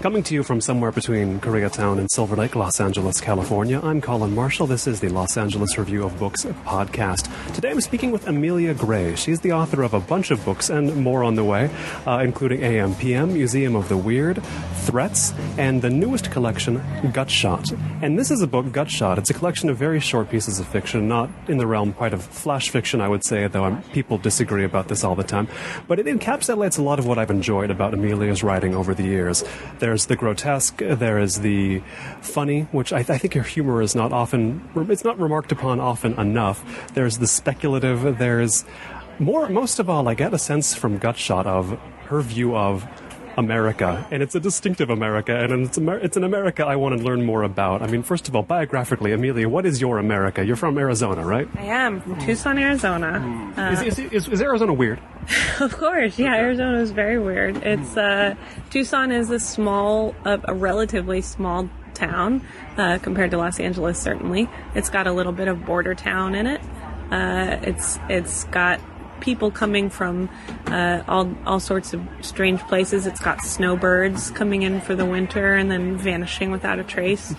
Coming to you from somewhere between Koreatown and Silver Lake, Los Angeles, California, I'm Colin Marshall. This is the Los Angeles Review of Books podcast. Today I'm speaking with Amelia Gray. She's the author of a bunch of books and more on the way, including AM/PM, Museum of the Weird, Threats, and the newest collection, Gutshot. And this is a book, Gutshot. It's a collection of very short pieces of fiction, not in the realm quite of flash fiction, I would say, though people disagree about this all the time. But it encapsulates a lot of what I've enjoyed about Amelia's writing over the years. There's the grotesque, there is the funny, which I think her humor is not remarked upon often enough. There's the speculative, there's most of all, I get a sense from Gutshot of her view of America, and it's a distinctive America, and it's an America I want to learn more about. I mean, first of all, biographically, Amelia, what is your America? You're from Arizona, right? I am, from Tucson, Arizona. Is Arizona weird? Of course, yeah, Arizona is very weird. It's Tucson is a relatively small town compared to Los Angeles, certainly. It's got a little bit of border town in it. It's got people coming from all sorts of strange places. It's got snowbirds coming in for the winter and then vanishing without a trace.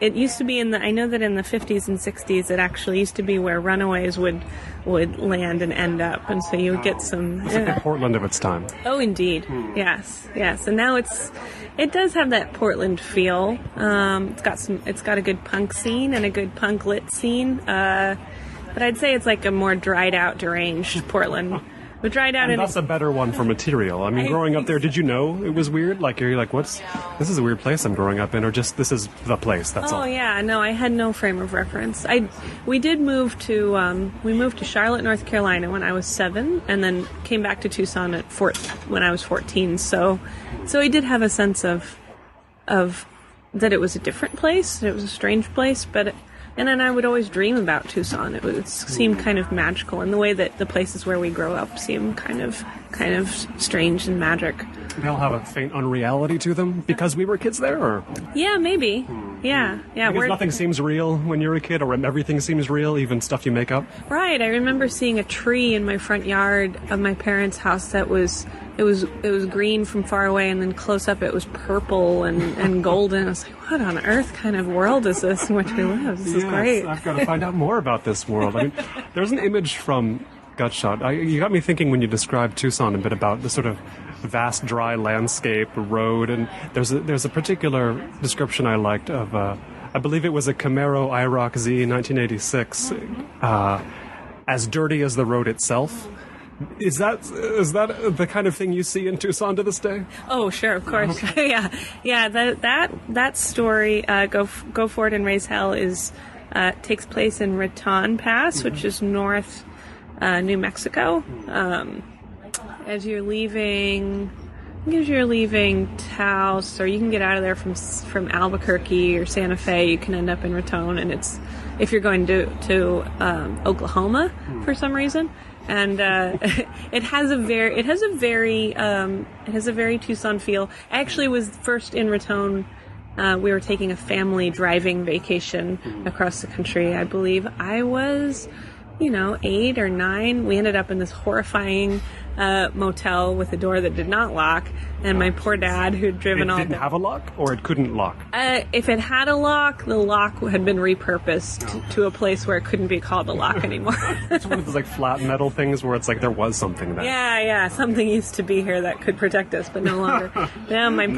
It used to be I know that in the 50s and 60s it actually used to be where runaways would land and end up, and so you would get some... It's like the Portland of its time. Oh, indeed. Yes. And now it does have that Portland feel. It's got a good punk scene and a good punk lit scene. But I'd say it's like a more dried out, deranged Portland. But dried out, and that's a better one for material. I mean, growing up there, did you know it was weird? Like, you're like, this is a weird place I'm growing up in, or just this is the place, that's all? Oh, yeah, no, I had no frame of reference. We moved to Charlotte, North Carolina when I was 7, and then came back to Tucson when I was 14. So I did have a sense of that it was a different place, it was a strange place, and then I would always dream about Tucson. It seemed kind of magical in the way that the places where we grow up seem kind of strange and magic. They'll have a faint unreality to them because we were kids there, or? Yeah, maybe. Yeah. Because nothing seems real when you're a kid, or everything seems real, even stuff you make up. Right. I remember seeing a tree in my front yard of my parents' house that was green from far away, and then close up it was purple and golden. I was like, what on earth kind of world is this in which we live? This is great. I've got to find out more about this world. I mean, there's an image from Gutshot. You got me thinking when you described Tucson a bit about the sort of vast dry landscape, road, and there's a particular description I liked of, I believe it was a Camaro IROC-Z in 1986, as dirty as the road itself. Is that the kind of thing you see in Tucson to this day? Oh, sure, of course. Okay. yeah. That story, Go For It and Raise Hell, takes place in Raton Pass, which is north New Mexico. As you're leaving Taos, or you can get out of there from Albuquerque or Santa Fe, you can end up in Raton, and if you're going to Oklahoma for some reason. And it has a very Tucson feel. I actually was first in Raton. We were taking a family driving vacation across the country. I believe I was, 8 or 9. We ended up in this horrifying motel with a door that did not lock, and my poor dad, who'd driven all day. It didn't have a lock, or it couldn't lock? If it had a lock, the lock had been repurposed to a place where it couldn't be called a lock anymore. It's one of those flat metal things where it's like there was something there. Yeah, something used to be here that could protect us, but no longer. Yeah, my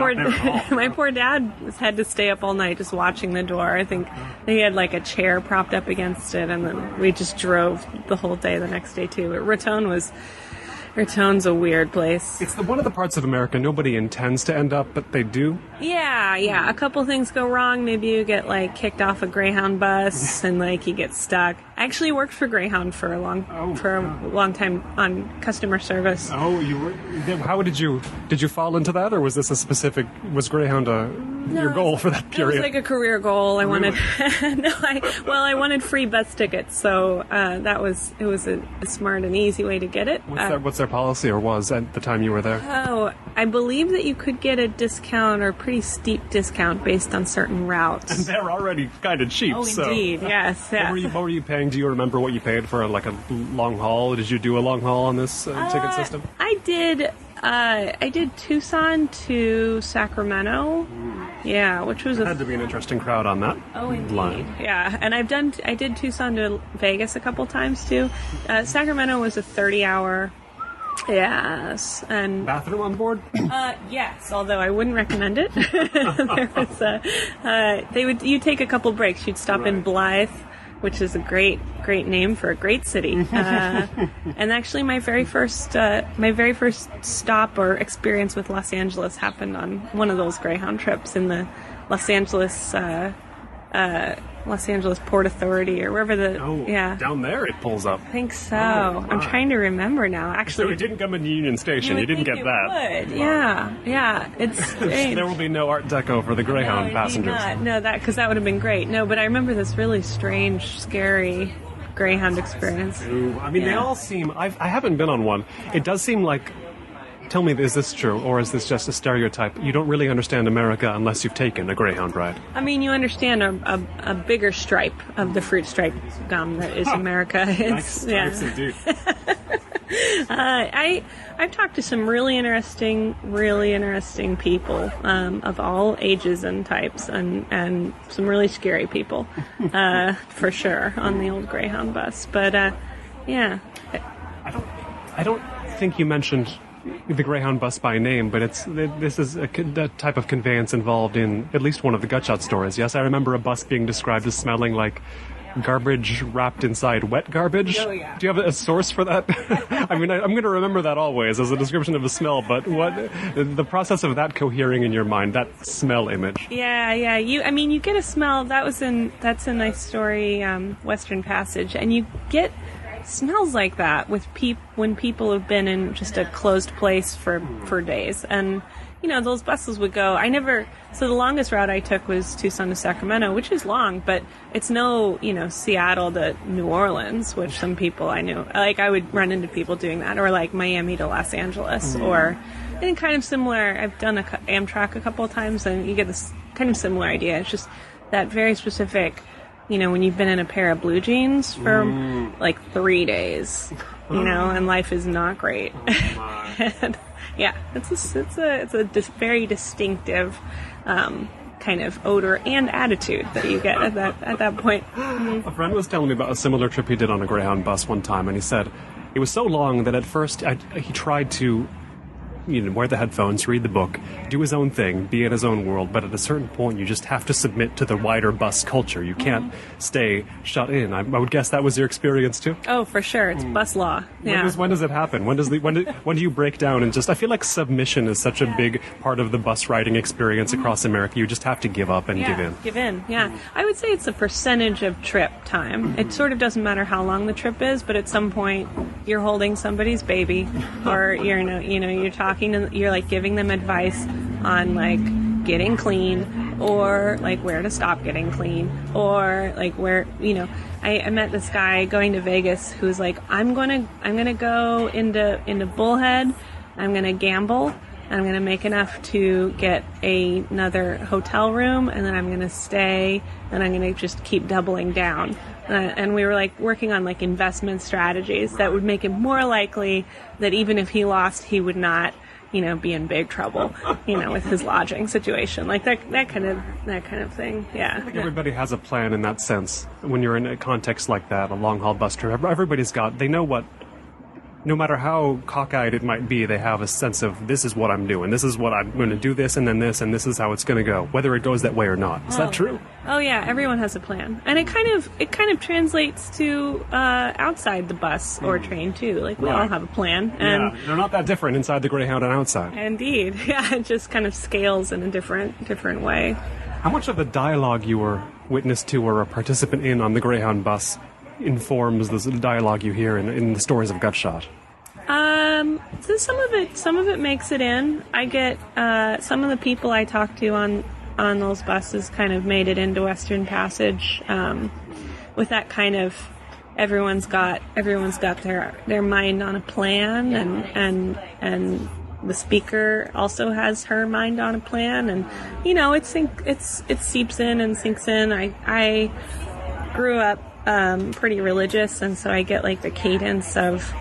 poor dad had to stay up all night just watching the door. I think he had a chair propped up against it, and then we just drove the whole day the next day too. Raton's a weird place. It's one of the parts of America nobody intends to end up, but they do. Yeah. A couple things go wrong. Maybe you get kicked off a Greyhound bus and you get stuck. I actually worked for Greyhound for a long time on customer service. Oh, you were? How did you fall into that, or was this was Greyhound your goal for that period? It was a career goal. I wanted I wanted free bus tickets, so it was a smart and easy way to get it. What's their policy, or was at the time you were there? Oh, I believe that you could get a discount, or pretty steep discount, based on certain routes. And they're already kind of cheap. Oh, indeed, yes. Yeah. What were you paying? Do you remember what you paid for a long haul? Did you do a long haul on this ticket system? I did Tucson to Sacramento. Yeah, which was had to be an interesting crowd on that. Oh, indeed. Line. Yeah, and I did Tucson to Vegas a couple times too. Sacramento was a 30-hour. Yes, and Bathroom on board? yes, although I wouldn't recommend it. There was you take a couple breaks. You'd stop in Blythe, which is a great name for a great city. And actually, my very first stop or experience with Los Angeles happened on one of those Greyhound trips in the Los Angeles Port Authority or wherever down there it pulls up. I think so. I'm trying to remember now. Actually, so it didn't come in Union Station. You didn't get that. Would. Yeah. It's strange. There will be no Art Deco for the Greyhound passengers. No, because that would have been great. No, but I remember this really strange, scary Greyhound experience. Ooh, I mean, they all seem. I haven't been on one. It does seem like. Tell me, is this true, or is this just a stereotype? You don't really understand America unless you've taken a Greyhound ride. I mean, you understand a bigger stripe of the fruit stripe gum that is America. Nice stripes indeed. I've talked to some really interesting people of all ages and types, and some really scary people, for sure, on the old Greyhound bus. But yeah, I don't think you mentioned the Greyhound bus by name, but this is a type of conveyance involved in at least one of the Gutshot stories. Yes, I remember a bus being described as smelling like garbage wrapped inside wet garbage. Oh, yeah. Do you have a source for that? I mean, I'm going to remember that always as a description of a smell, but what the process of that cohering in your mind, that smell image? Yeah. You get a smell. That's a nice story, Western Passage, and you get smells like that with when people have been in just a closed place for days. And those buses would go. So the longest route I took was Tucson to Sacramento, which is long, but it's no Seattle to New Orleans, which some people I knew, like, I would run into people doing that, or like Miami to Los Angeles, or and kind of similar. I've done Amtrak a couple of times, and you get this kind of similar idea. It's just that very specific. When you've been in a pair of blue jeans for like 3 days, and life is not great. And, yeah, it's a very distinctive kind of odor and attitude that you get at that point. A friend was telling me about a similar trip he did on a Greyhound bus one time, and he said it was so long that at first he tried to wear the headphones, read the book, do his own thing, be in his own world, but at a certain point you just have to submit to the wider bus culture. You can't stay shut in. I would guess that was your experience too? Oh, for sure. It's bus law. Yeah. When does it happen? When do you break down and just... I feel like submission is such a big part of the bus riding experience across America. You just have to give up and give in. Give in, yeah. I would say it's a percentage of trip time. It sort of doesn't matter how long the trip is, but at some point you're holding somebody's baby, or you're talking to, you're like giving them advice on like getting clean, or like where to stop getting clean, or like where I met this guy going to Vegas who's like, I'm gonna go into Bullhead, I'm gonna gamble, I'm gonna make enough to get another hotel room, and then I'm gonna stay, and I'm gonna just keep doubling down. And we were like working on like investment strategies that would make it more likely that even if he lost, he would not be in big trouble, with his lodging situation, like that kind of thing. Yeah. I think everybody has a plan in that sense. When you're in a context like that, a long haul bus trip, they know what, no matter how cockeyed it might be, they have a sense of, this is what I'm doing, this is what I'm going to do, this, and then this, and this is how it's going to go, whether it goes that way or not. Is that true? Oh yeah, everyone has a plan, and it kind of translates to outside the bus or train too. Like we all have a plan, and they're not that different inside the Greyhound and outside. Indeed, yeah, it just kind of scales in a different way. How much of the dialogue you were witness to or a participant in on the Greyhound bus informs the dialogue you hear in the stories of Gutshot? So some of it makes it in. I get some of the people I talk to on those buses kind of made it into Western Passage, with that kind of everyone's got their mind on a plan, and the speaker also has her mind on a plan, and it seeps in and sinks in. I grew up pretty religious, and so I get like the cadence of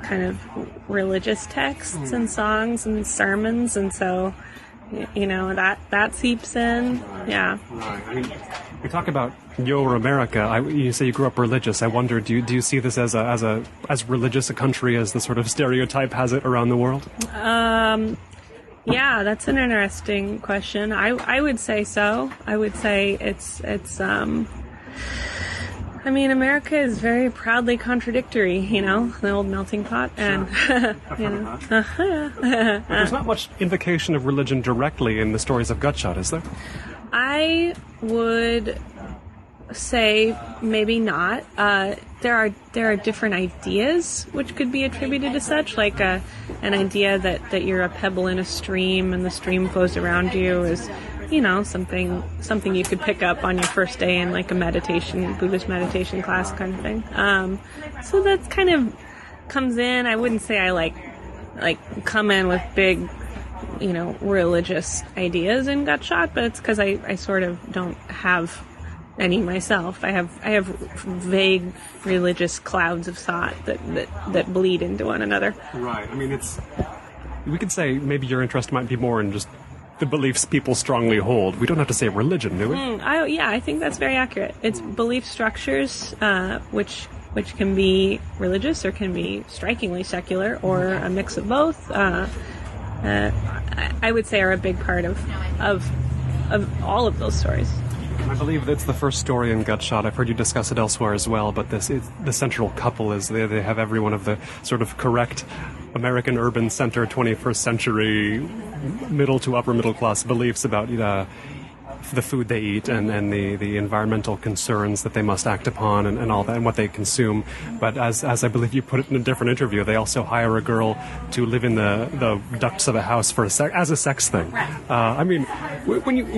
kind of religious texts and songs and sermons, and so that seeps in. Yeah. Right. I mean, we talk about your America. You say you grew up religious. I wonder, do you see this as religious a country as the sort of stereotype has it around the world? Yeah, that's an interesting question. I would say so. I would say it's I mean, America is very proudly contradictory, the old melting pot. And, There's not much invocation of religion directly in the stories of Gutshot, is there? I would say maybe not. There are different ideas which could be attributed to such, like an idea that you're a pebble in a stream and the stream flows around you is, something you could pick up on your first day in like a Buddhist meditation class kind of thing. So that kind of comes in. I wouldn't say I like come in with big, religious ideas in Gutshot, but it's because I sort of don't have any myself. I have vague religious clouds of thought that bleed into one another. Right. I mean, we could say maybe your interest might be more in just the beliefs people strongly hold. We don't have to say religion, do we? I think that's very accurate. It's belief structures, which can be religious or can be strikingly secular or a mix of both. I would say are a big part of all of those stories. I believe that's the first story in Gutshot. I've heard you discuss it elsewhere as well, but the central couple is they have every one of the sort of correct American urban center 21st century middle to upper middle class beliefs about the food they eat and the environmental concerns that they must act upon and all that and what they consume. But as I believe you put it in a different interview, they also hire a girl to live in the ducts of a house as a sex thing. I mean,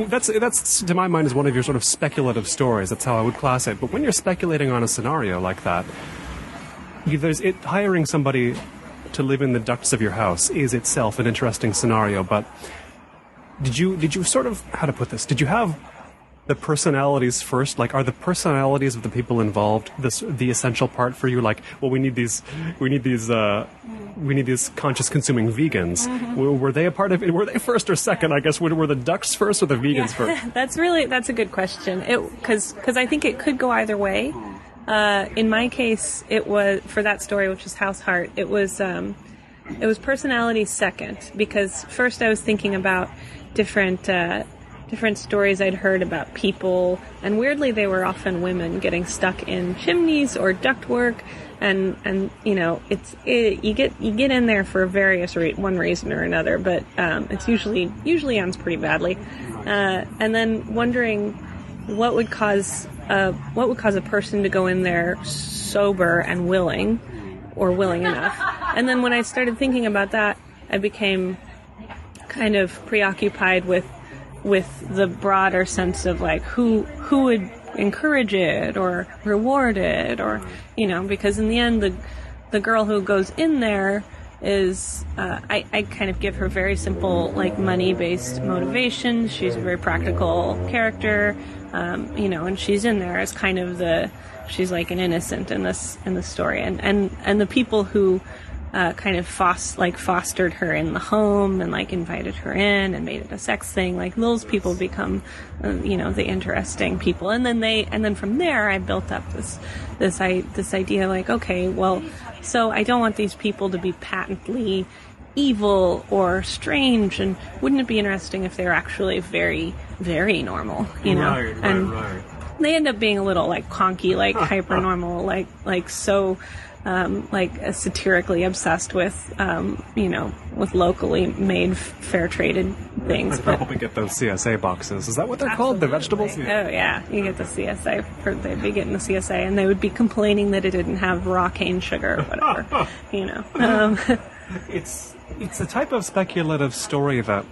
that's to my mind is one of your sort of speculative stories. That's how I would class it. But when you're speculating on a scenario like that, hiring somebody to live in the ducts of your house is itself an interesting scenario. But did you sort of, how to put this? Did you have the personalities first? Like, are the personalities of the people involved the essential part for you? Like, well, we need these conscious consuming vegans. Mm-hmm. Were they a part of it? Were they first or second? I guess were the ducks first or the vegans first? That's a good question. Because I think it could go either way. In my case, it was for that story, which is House Heart. It was personality second, because first I was thinking about different stories I'd heard about people, and weirdly they were often women getting stuck in chimneys or ductwork, and you get in there for one reason or another, but it's usually ends pretty badly, and then wondering what would cause a person to go in there sober and willing enough. And then when I started thinking about that, I became kind of preoccupied with the broader sense of like who would encourage it or reward it, or because in the end the girl who goes in there is I kind of give her very simple like money-based motivation. She's a very practical character, and she's in there as kind of she's like an innocent in this story, and the people who kind of fostered her in the home and like invited her in and made it a sex thing, like those people become the interesting people, and then from there I built up this idea like, okay, well, so I don't want these people to be patently evil or strange, and wouldn't it be interesting if they're actually very, very normal, Right. They end up being a little like conky, like hypernormal, like so satirically obsessed with with locally made fair traded things. I probably get those CSA boxes. Is that what they're called? The vegetables? Oh yeah, you get the CSA. They'd be getting the CSA, and they would be complaining that it didn't have raw cane sugar or whatever. It's a type of speculative story that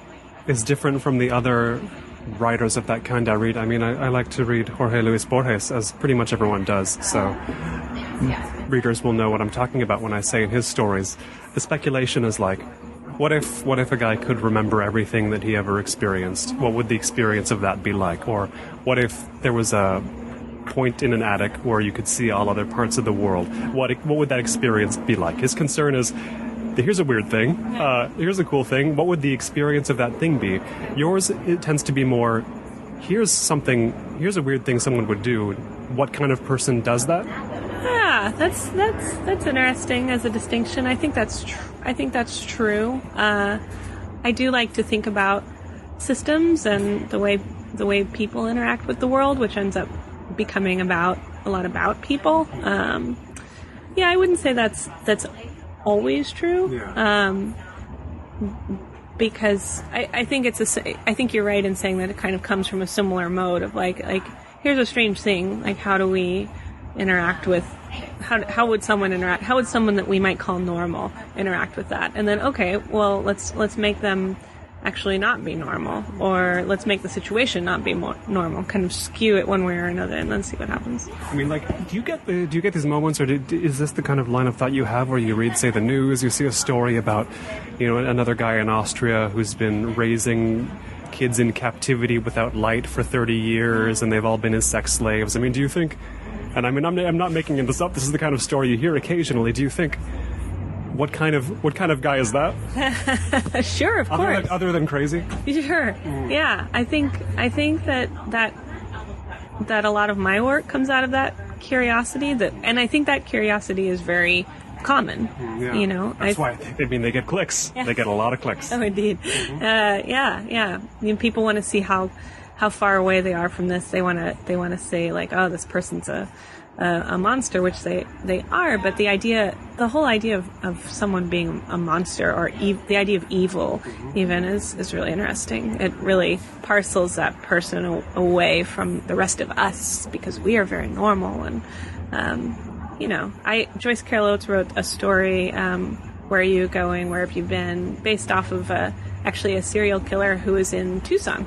is different from the other writers of that kind I read. I mean, I like to read Jorge Luis Borges, as pretty much everyone does, so readers will know what I'm talking about when I say in his stories, the speculation is like, what if a guy could remember everything that he ever experienced? What would the experience of that be like? Or what if there was a point in an attic where you could see all other parts of the world, what would that experience be like? His concern is, here's a weird thing, here's a cool thing, what would the experience of that thing be? Yours, it tends to be more, here's a weird thing someone would do. What kind of person does that? Yeah, that's interesting as a distinction. I think that's true. I do like to think about systems and the way people interact with the world, which ends up becoming a lot about people. I wouldn't say that's always true. Yeah. Because I think I think you're right in saying that it kind of comes from a similar mode of like here's a strange thing, like how do we interact with, how would someone interact, how would someone that we might call normal interact with that? And then, okay, well, let's make them actually not be normal, or let's make the situation not be more normal, kind of skew it one way or another, and then see what happens. I mean, like, do you get these moments, or is this the kind of line of thought you have where you read, say, the news, you see a story about, another guy in Austria who's been raising kids in captivity without light for 30 years, and they've all been his sex slaves? I mean, do you think, and I mean, I'm not making this up, this is the kind of story you hear occasionally, do you think, what kind of guy is that? Sure, of course. Other than crazy? Sure. Yeah, I think that a lot of my work comes out of that curiosity, and I think that curiosity is very common. Yeah. That's why they get clicks. Yeah. They get a lot of clicks. Oh, indeed. Yeah. People want to see how far away they are from this. They want to say like, oh, this person's a monster, which they are, but the whole idea of someone being a monster, or the idea of evil even, is really interesting. It really parcels that person away from the rest of us, because we are very normal. And Joyce Carol Oates wrote a story, Where Are You Going, Where Have You Been, based off of actually a serial killer who was in Tucson.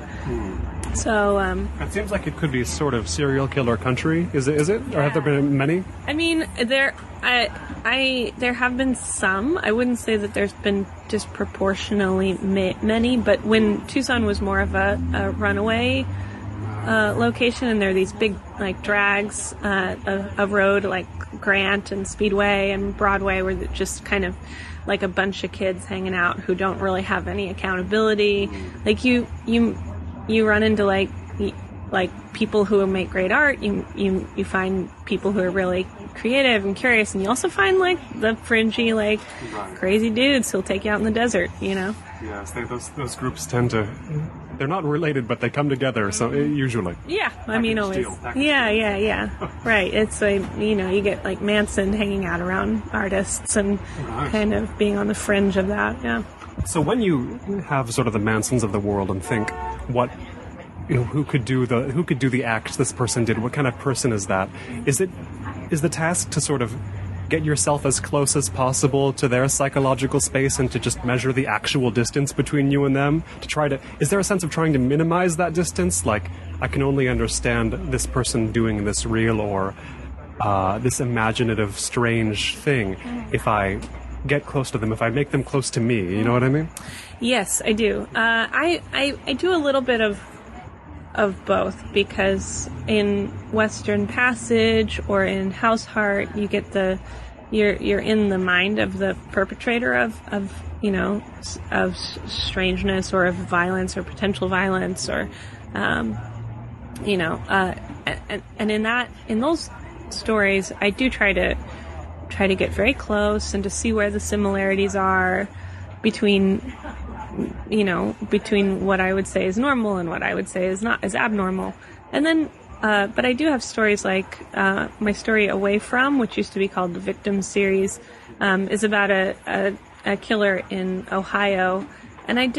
So it seems like it could be sort of serial killer country. Is it? Or have there been many? I mean, there have been some. I wouldn't say that there's been disproportionately many, but when Tucson was more of a runaway location, and there are these big like drags of road like Grant and Speedway and Broadway, where they're just kind of like a bunch of kids hanging out who don't really have any accountability. Like you run into like people who make great art. You find people who are really creative and curious, and you also find like the fringy, like crazy dudes who'll take you out in the desert. Yes, those groups tend to. They're not related, but they come together. So usually. Yeah, I mean always. Yeah. Right. It's like you get like Manson hanging out around artists and kind of being on the fringe of that. Yeah. So when you have sort of the Mansons of the world and think, who could do the act this person did? What kind of person is that? Is the task to sort of get yourself as close as possible to their psychological space and to just measure the actual distance between you and them? Is there a sense of trying to minimize that distance? Like, I can only understand this person doing this real or this imaginative, strange thing if I get close to them, if I make them close to me. You know what I mean? Yes, I do. I do a little bit of both, because in Western Passage or in House Heart, you get you're in the mind of the perpetrator of strangeness or of violence or potential violence, or and in those stories, I do try to get very close and to see where the similarities are between what I would say is normal and what I would say is abnormal. And then, but I do have stories like my story Away From, which used to be called the Victim series, is about a killer in Ohio. And I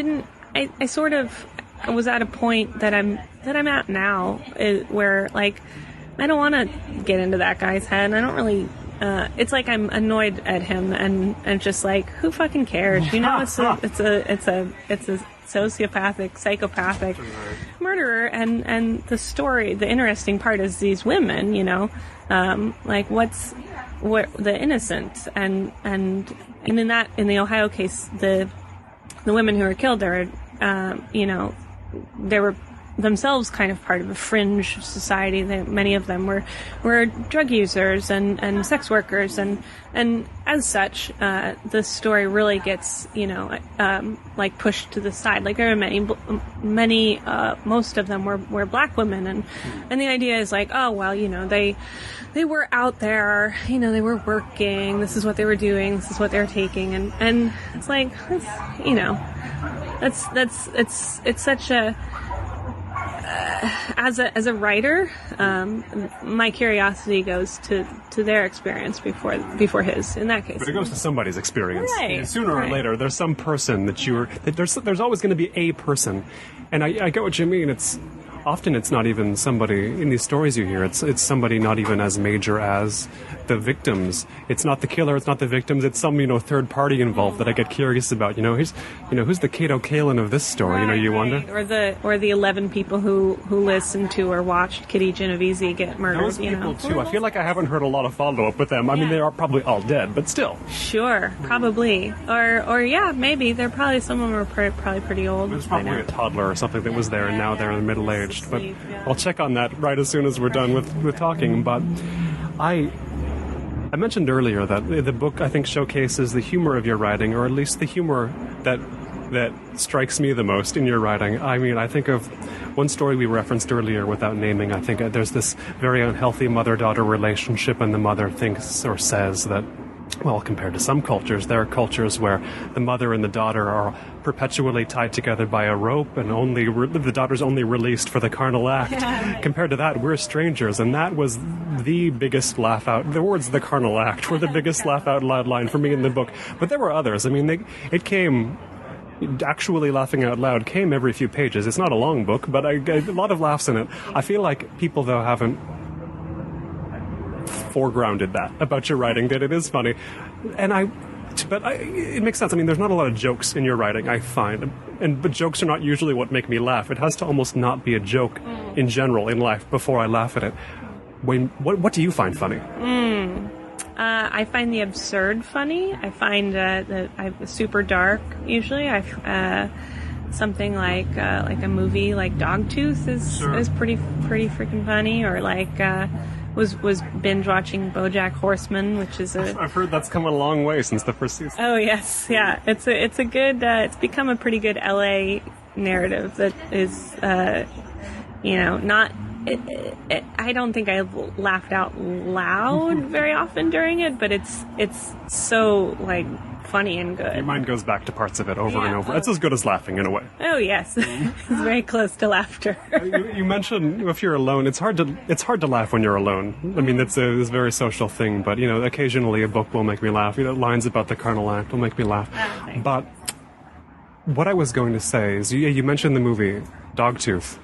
sort of was at a point that I'm at now, where like I don't want to get into that guy's head. I don't really. It's like I'm annoyed at him, and just like, who fucking cares? It's a sociopathic, psychopathic murderer, and the interesting part is these women, like what the innocent, and in the Ohio case, the women who were killed, they were themselves kind of part of a fringe society. Many of them were drug users and sex workers, and as such, the story really gets, like pushed to the side. Like there are many, most of them were black women, and the idea is like, oh well, they were out there, they were working. This is what they were doing. This is what they were taking, and it's like, it's such a as a writer, my curiosity goes to their experience before his, in that case. But it goes to somebody's experience. Right. Sooner or later, there's some person there's always going to be a person. And I get what you mean. It's not even somebody in these stories you hear. It's somebody not even as major as the victims. It's not the killer. It's not the victims. It's some third party involved that I get curious about. Who's the Kato Kalin of this story? You wonder. Or the 11 people who listened to or watched Kitty Genovese get murdered. Those people too. I feel like I haven't heard a lot of follow up with them. I mean, they are probably all dead, but still. Sure, probably. Or yeah, maybe they're probably, some of them are probably pretty old. There's probably a toddler or something that was there, and now they're in middle aged. But I'll check on that right as soon as we're done with talking. But I mentioned earlier that the book, I think, showcases the humor of your writing, or at least the humor that strikes me the most in your writing. I mean, I think of one story we referenced earlier without naming. I think there's this very unhealthy mother-daughter relationship, and the mother thinks or says that, well, compared to some cultures, there are cultures where the mother and the daughter are perpetually tied together by a rope, and the daughter's only released for the carnal act. Yeah. Compared to that, we're strangers, and that was the biggest laugh out. The words "the carnal act" were the biggest laugh out loud line for me in the book. But there were others. I mean, it came. Actually laughing out loud came every few pages. It's not a long book, but a lot of laughs in it. I feel like people, though, haven't foregrounded that about your writing, that it is funny. But it makes sense. I mean, there's not a lot of jokes in your writing, I find. But jokes are not usually what make me laugh. It has to almost not be a joke in general in life before I laugh at it. What do you find funny? I find the absurd funny. I find that I'm super dark. Usually, something like a movie like Dogtooth is pretty freaking funny, or like was binge watching BoJack Horseman, which is I've heard that's come a long way since the first season. Oh yes, yeah. It's a good. It's become a pretty good LA narrative that is not. I don't think I've laughed out loud very often during it, but it's so like funny and good. Your mind goes back to parts of it over and over. It's as good as laughing in a way. Oh yes, it's very close to laughter. You mentioned if you're alone, it's hard to laugh when you're alone. I mean, it's a very social thing, but occasionally a book will make me laugh. Lines about the carnal act will make me laugh. But what I was going to say is, you mentioned the movie Dogtooth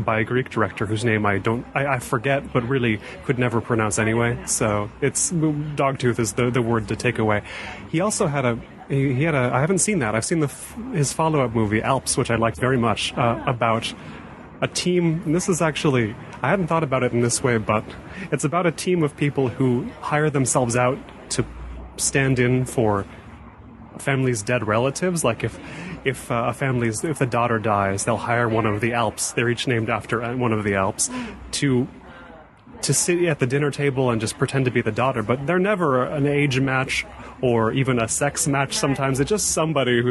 by a Greek director whose name I forget, but really could never pronounce anyway. So it's Dogtooth is the word to take away. He also had I haven't seen that. I've seen his follow-up movie Alps, which I liked very much, about a team. And this is actually, I hadn't thought about it in this way, but it's about a team of people who hire themselves out to stand in for family's dead relatives. Like if the daughter dies, they'll hire one of the Alps. They're each named after one of the Alps to sit at the dinner table and just pretend to be the daughter. But they're never an age match or even a sex match. Sometimes it's just somebody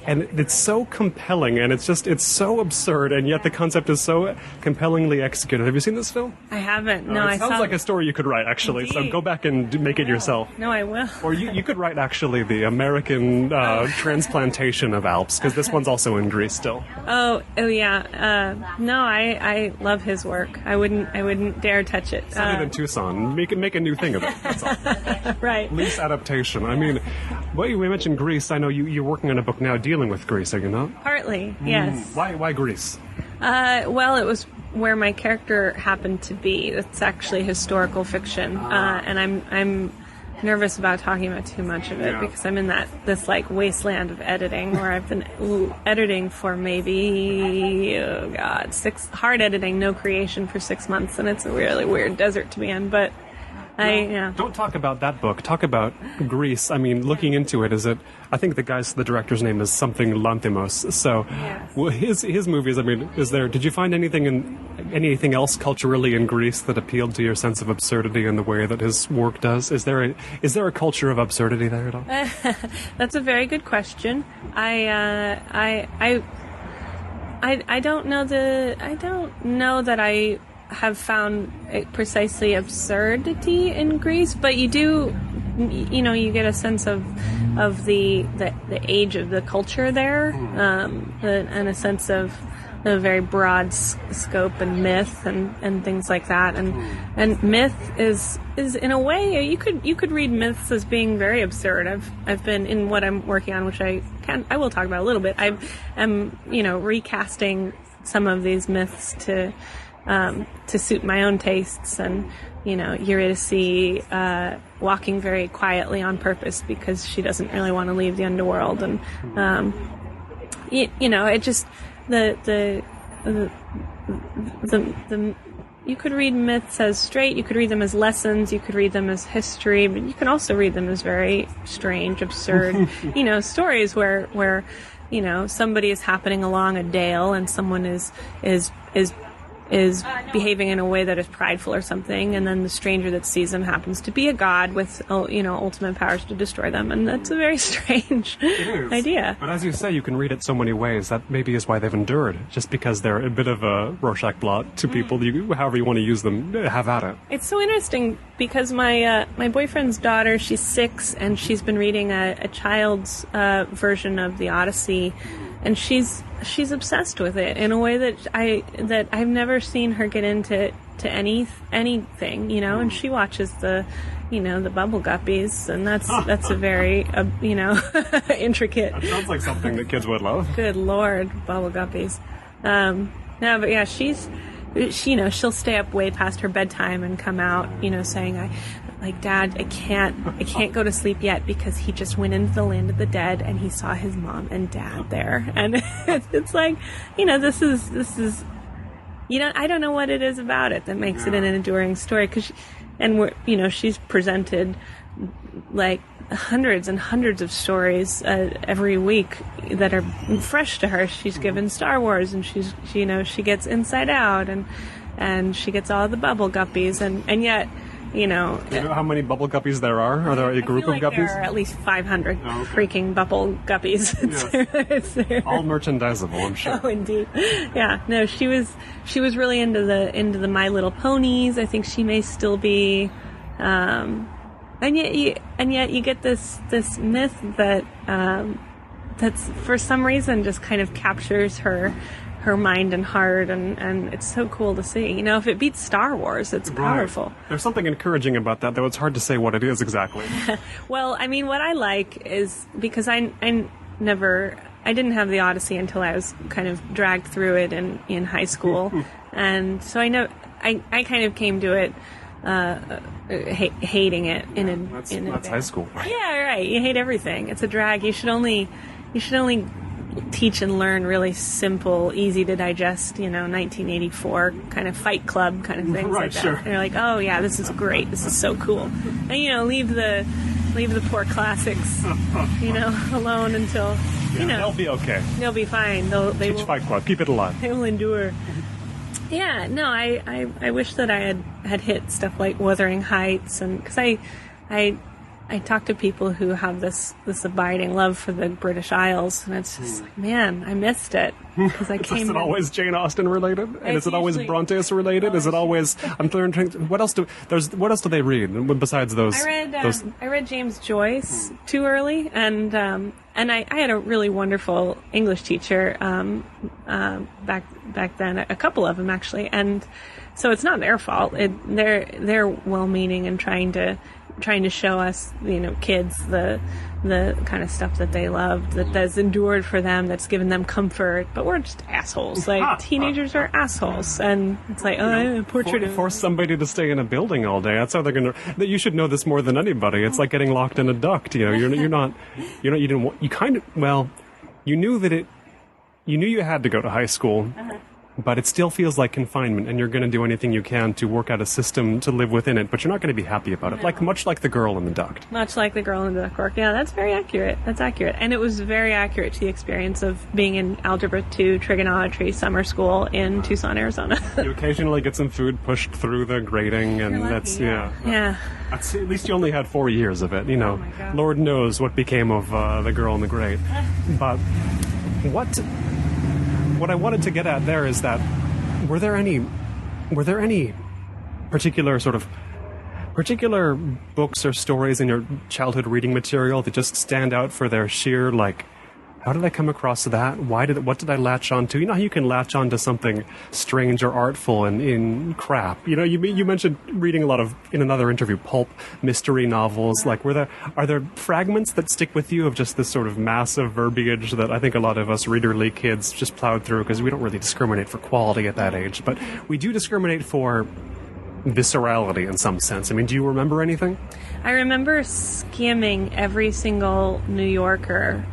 and it's so compelling, and it's so absurd, and yet the concept is so compellingly executed. Have you seen this film? I haven't. No, it sounds like a story you could write, actually. Indeed. So go back and make it yourself. No, I will. Or you could write, actually, the American transplantation of Alps, because this one's also in Greece still. Oh yeah. No, I love his work. I wouldn't dare touch it. Set it in Tucson. Make a new thing of it. That's all. Right. Least adaptation. I mean, we mentioned Greece. I know you're working on a book now dealing with Greece, are you not? Partly, yes. Why Greece? Well, it was where my character happened to be. It's actually historical fiction, and I'm nervous about talking about too much of it because I'm in this like wasteland of editing where I've been editing for maybe hard editing, no creation for 6 months, and it's a really weird desert to be in. But Don't talk about that book. Talk about Greece. I mean, looking into it, I think the director's name is something Lanthimos. So, Yes. his movies. I mean, did you find anything else culturally in Greece that appealed to your sense of absurdity in the way that his work does? Is there a culture of absurdity there at all? That's a very good question. I don't know that I have found precisely absurdity in Greece, but you do, you get a sense of the age of the culture there, and a sense of a very broad scope and myth and things like that, and myth is in a way you could read myths as being very absurd. I've been in what I'm working on, which I will talk about a little bit. I am recasting some of these myths to suit my own tastes, and Eurydice walking very quietly on purpose because she doesn't really want to leave the underworld, and it just the you could read myths as straight, you could read them as lessons, you could read them as history, but you can also read them as very strange, absurd, stories where somebody is happening along a dale and someone is behaving in a way that is prideful or something, and then the stranger that sees them happens to be a god with ultimate powers to destroy them, and that's a very strange idea. But as you say, you can read it so many ways. That maybe is why they've endured, just because they're a bit of a Rorschach blot to people. However you want to use them, have at it. It's so interesting because my boyfriend's daughter, she's 6, and she's been reading a child's version of the Odyssey, and she's obsessed with it in a way that I've never seen her get into anything, and she watches the Bubble Guppies, and that's a very intricate. That sounds like something that kids would love. Good Lord, Bubble Guppies. No, but yeah, she'll stay up way past her bedtime and come out, saying, Dad, I can't go to sleep yet because he just went into the land of the dead and he saw his mom and dad there. And it's like, this is, I don't know what it is about it that makes it an enduring story. She's presented like hundreds and hundreds of stories every week that are fresh to her. She's given Star Wars, and she gets Inside Out, and she gets all the Bubble Guppies, and yet, Do you know how many Bubble Guppies there are? Are there a group of Guppies? There are at least 500 freaking Bubble Guppies. It's all merchandisable, I'm sure. Oh, indeed. Yeah. No, she was really into the My Little Ponies. I think she may still be. And yet you get this myth that that's for some reason just kind of captures her mind and heart, and it's so cool to see. If it beats Star Wars, it's powerful. Right. There's something encouraging about that, though it's hard to say what it is exactly. Well, I mean, what I like is, because I didn't have the Odyssey until I was kind of dragged through it in high school, and so I kind of came to it hating it that's high school. Yeah, right. You hate everything. It's a drag. You should only teach and learn really simple, easy to digest, 1984 kind of Fight Club kind of things right, like that. Sure. And you're like, oh yeah, this is great. This is so cool. And leave the poor classics, alone until they'll be okay. They'll be fine. They teach will, Fight Club. Keep it alive. They will endure. Yeah, no, I wish that I had hit stuff like Wuthering Heights, and because I talk to people who have this abiding love for the British Isles, and it's just like, man, I missed it because I came. Is it always Jane Austen related? And is it always Bronte's related? Is it always? I'm learning. What else do they read besides those? I read James Joyce too early, and I had a really wonderful English teacher back then, a couple of them actually, and so it's not their fault. They're well-meaning and trying to show us, kids, the kind of stuff that they loved, that's endured for them, that's given them comfort. But we're just assholes. Like, teenagers are assholes. And it's like, force somebody to stay in a building all day. That's how they're going to... You should know this more than anybody. It's like getting locked in a duct. You knew you had to go to high school. Uh-huh. but it still feels like confinement, and you're going to do anything you can to work out a system to live within it, but you're not going to be happy about it. Like much like the girl in the duct. Much like the girl in the ductwork. Yeah, that's very accurate. That's accurate. And it was very accurate to the experience of being in Algebra 2 trigonometry summer school in Tucson, Arizona. You occasionally get some food pushed through the grating, and lucky, that's, Yeah. That's, at least you only had 4 years of it, you know. Oh my God. Lord knows what became of the girl in the grate. But what I wanted to get at there is that were there any particular books or stories in your childhood reading material that just stand out for their sheer, like, how did I come across that? What did I latch on to? You know how you can latch on to something strange or artful in crap? You know, you mentioned reading a lot of, in another interview, pulp mystery novels. Like, are there fragments that stick with you of just this sort of massive verbiage that I think a lot of us readerly kids just plowed through because we don't really discriminate for quality at that age, but we do discriminate for viscerality in some sense. I mean, do you remember anything? I remember skimming every single New Yorker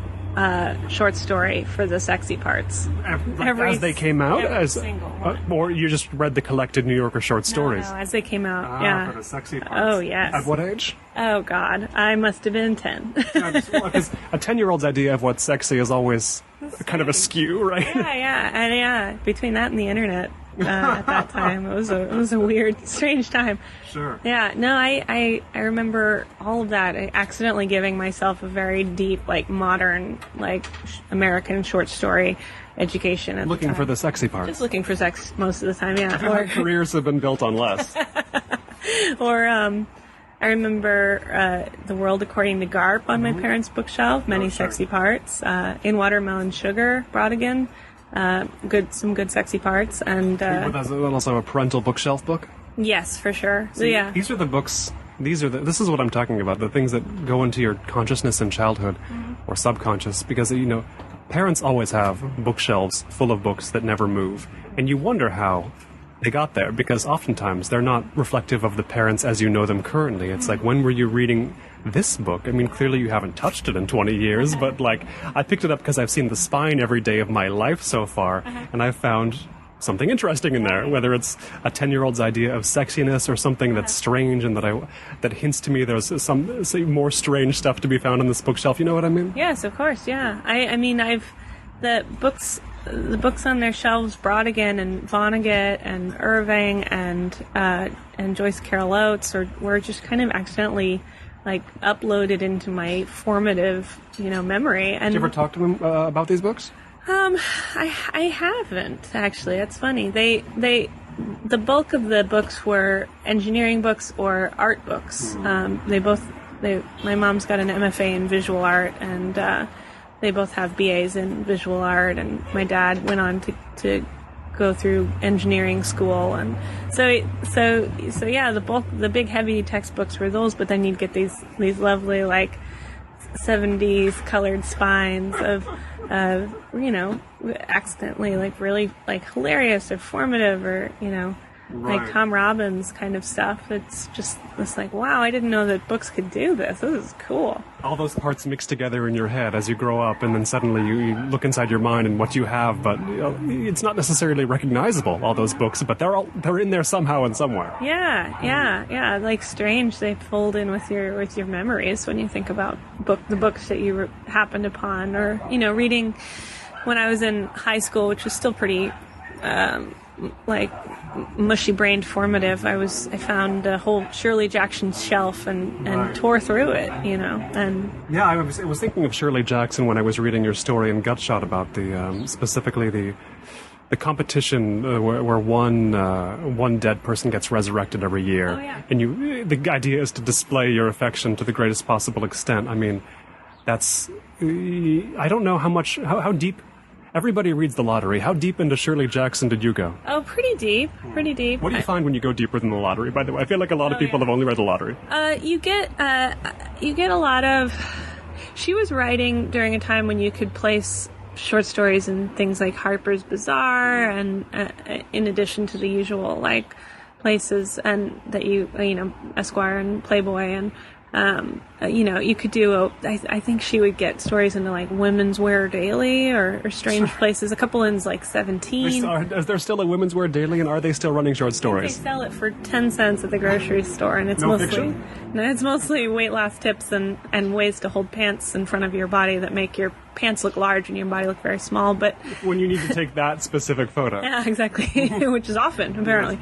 short story for the sexy parts. As they came out? Every single one. Or you just read the collected New Yorker short stories? No, as they came out, yeah. For the sexy parts. Oh, yes. At what age? Oh, God. I must have been 10. Because a 10-year-old's idea of what's sexy is always kind of askew, right? Yeah. Between that and the internet at that time, it was a weird, strange time. Sure. Yeah. No, I remember all of that. Accidentally giving myself a very deep, like, modern, like, American short story education at Looking the time. for the sexy parts. Just looking for sex most of the time, yeah. Our careers have been built on less. Or I remember The World According to Garp on my parents' bookshelf, many sexy parts. In Watermelon Sugar, Brodigan, some good sexy parts. And That's also a parental bookshelf book? yes, for sure. So, See, yeah. These are the books, this is what I'm talking about, the things that go into your consciousness in childhood, or subconscious, because, you know, parents always have bookshelves full of books that never move, and you wonder how they got there, because oftentimes they're not reflective of the parents as you know them currently. It's like, when were you reading this book? I mean, clearly you haven't touched it in 20 years, but, like, I picked it up because I've seen the spine every day of my life so far, and I've found something interesting in there, whether it's a 10-year-old's idea of sexiness or something that's strange and that hints to me there's some more strange stuff to be found on this bookshelf. You know what I mean? Yes, of course, yeah. I mean, the books on their shelves, Brodigan and Vonnegut and Irving and Joyce Carol Oates were just kind of accidentally, like, uploaded into my formative, memory. And did you ever talk to them about these books? I haven't, actually. That's funny. The bulk of the books were engineering books or art books. My mom's got an MFA in visual art, and they both have BAs in visual art, and my dad went on to go through engineering school, and so yeah, the big heavy textbooks were those, but then you'd get these lovely, like, 70s colored spines of accidentally, like, really, like, hilarious or formative or, like Tom Robbins kind of stuff. It's like, wow, I didn't know that books could do this. This is cool. All those parts mix together in your head as you grow up, and then suddenly you look inside your mind and what you have, but it's not necessarily recognizable, all those books, but they're in there somehow and somewhere. Yeah. Like, strange, they fold in with your memories when you think about the books that you happened upon, or, reading when I was in high school, which was still pretty like mushy-brained formative. I found a whole Shirley Jackson shelf and tore through it, and yeah, I was thinking of Shirley Jackson when I was reading your story in Gutshot about the specifically the competition where one dead person gets resurrected every year. Oh, yeah. And the idea is to display your affection to the greatest possible extent. I mean, that's, I don't know how deep. Everybody reads The Lottery. How deep into Shirley Jackson did you go? Oh, pretty deep. What do you find when you go deeper than The Lottery, by the way? I feel like a lot of people have only read The Lottery. You get a lot of... She was writing during a time when you could place short stories in things like Harper's Bazaar, and in addition to the usual, like, places and that Esquire and Playboy, and You could do I think she would get stories into like Women's Wear Daily or Strange Places. A couple in like 17. Is there still a Women's Wear Daily, and are they still running short stories? They sell it for 10 cents at the grocery store, and it's mostly weight loss tips and ways to hold pants in front of your body that make your pants look large and your body look very small. But when you need to take that specific photo. Yeah, exactly. Which is often, apparently.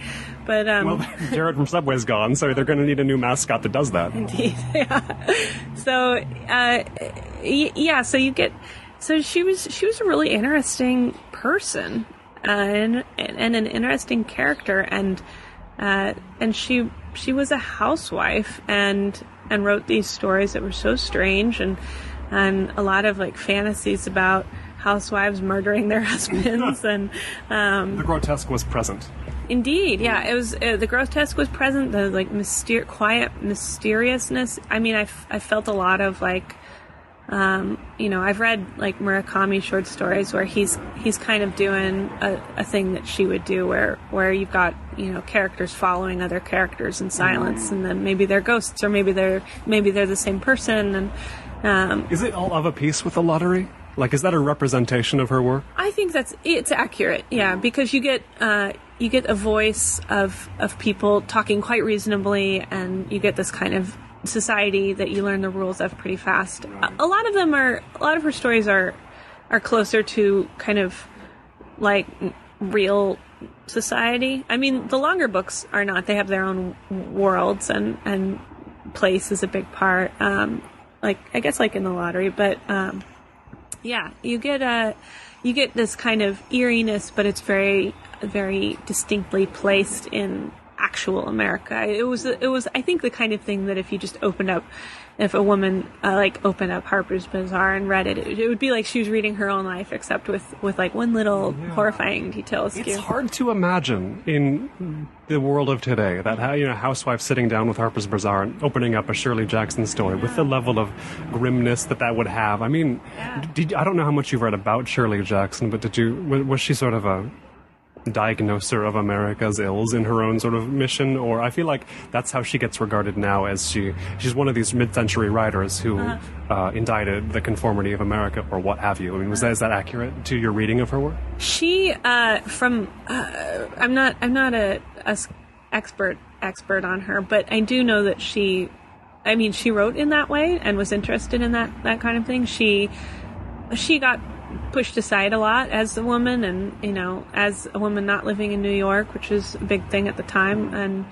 But well, Jared from Subway's gone, so they're going to need a new mascot that does that. Indeed. Yeah. So so you get. So she was a really interesting person, and an interesting character, and she was a housewife and wrote these stories that were so strange and a lot of like fantasies about housewives murdering their husbands and the grotesque was present. Indeed, yeah, it was the grotesque was present. The like quiet mysteriousness. I mean, I felt a lot of like, I've read like Murakami short stories where he's kind of doing a thing that she would do where you've got characters following other characters in silence, and then maybe they're ghosts or maybe they're the same person. And is it all of a piece with the lottery? Like, is that a representation of her work? I think it's accurate, yeah, because you get a voice of people talking quite reasonably, and you get this kind of society that you learn the rules of pretty fast. A lot of her stories are closer to kind of like real society. I mean, the longer books are not. They have their own worlds, and place is a big part. Like I guess like in the lottery, but yeah, you get this kind of eeriness, but it's very, very distinctly placed in actual America. It was I think the kind of thing that if you just if a woman opened up Harper's Bazaar and read it, it would be like she was reading her own life, except with like one little horrifying detail askew. It's hard to imagine in the world of today that housewife sitting down with Harper's Bazaar and opening up a Shirley Jackson story with the level of grimness that would have. I mean, I don't know how much you've read about Shirley Jackson, but was she sort of a diagnoser of America's ills in her own sort of mission? Or I feel like that's how she gets regarded now, as she's one of these mid-century writers who indicted the conformity of America, or what have you. I mean, is that accurate to your reading of her work? She I'm not a expert on her, but I do know that she wrote in that way and was interested in that kind of thing. She got pushed aside a lot as a woman, and as a woman not living in New York, which was a big thing at the time. And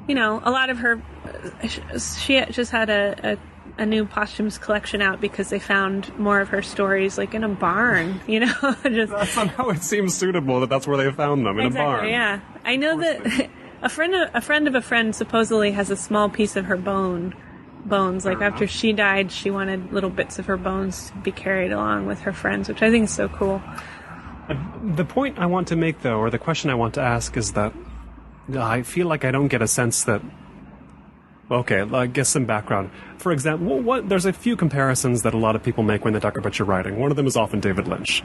a lot of her, she just had a new posthumous collection out because they found more of her stories like in a barn. Just somehow it seems suitable that's where they found them, in a barn. Yeah, I know that a friend of a friend supposedly has a small piece of her bones. Like after she died, she wanted little bits of her bones to be carried along with her friends, which I think is so cool. The point I want to make, though, or the question I want to ask, is that I feel like I don't get a sense that... Okay, I guess some background. For example, there's a few comparisons that a lot of people make when they talk about your writing. One of them is often David Lynch,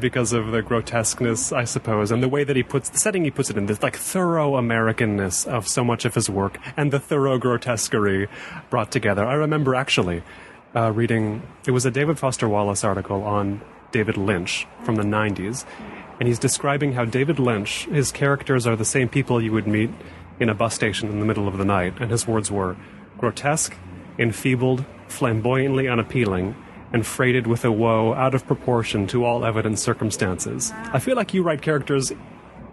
because of the grotesqueness, I suppose, and the way that the setting he puts it in, this like thorough Americanness of so much of his work, and the thorough grotesquerie brought together. I remember actually reading, it was a David Foster Wallace article on David Lynch from the 90s, and he's describing how David Lynch, his characters are the same people you would meet in a bus station in the middle of the night, and his words were grotesque, enfeebled, flamboyantly unappealing, and freighted with a woe out of proportion to all evident circumstances. I feel like you write characters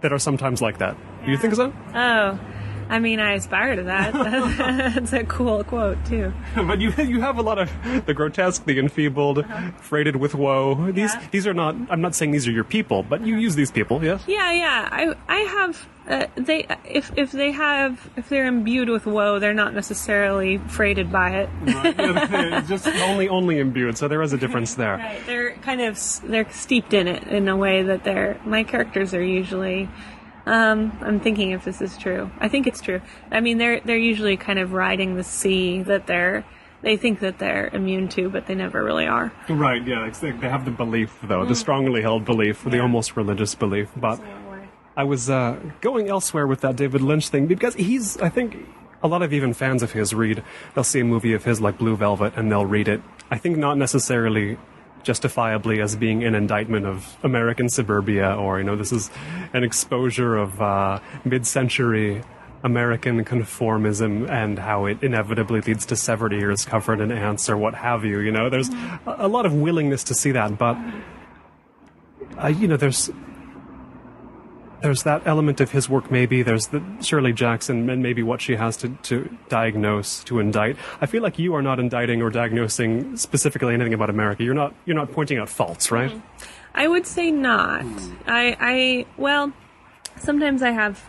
that are sometimes like that. Do you think so? Oh, I mean, I aspire to that. That's a cool quote, too. But you have a lot of the grotesque, the enfeebled, freighted with woe. These are not, I'm not saying these are your people, but you use these people, yes? Yeah. I have... if they're imbued with woe, they're not necessarily freighted by it. Right. Just only imbued, so there is a difference there. Right. They're steeped in it in a way that my characters are usually. I'm thinking if this is true. I think it's true. I mean, they're usually kind of riding the sea that they think that they're immune to, but they never really are. Right. Yeah. They have the belief, though, the strongly held belief, the almost religious belief, but. I was going elsewhere with that David Lynch thing, because he's, I think, a lot of even fans of his they'll see a movie of his like Blue Velvet and they'll read it, I think not necessarily justifiably as being an indictment of American suburbia, or, this is an exposure of mid-century American conformism and how it inevitably leads to severed ears covered in ants or what have you. There's a lot of willingness to see that, but there's that element of his work. Maybe there's the Shirley Jackson and maybe what she has to diagnose, to indict. I feel like you are not indicting or diagnosing specifically anything about America. You're not pointing out faults, right? I would say not. Well, sometimes I have.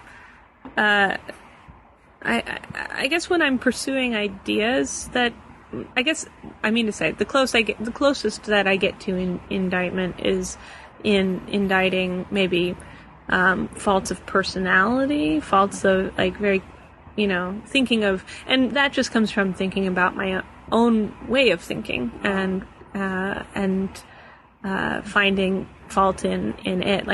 I guess when I'm pursuing ideas that, the closest that I get to indictment is in indicting maybe faults of personality, faults of very, thinking of, and that just comes from thinking about my own way of thinking and finding fault in it,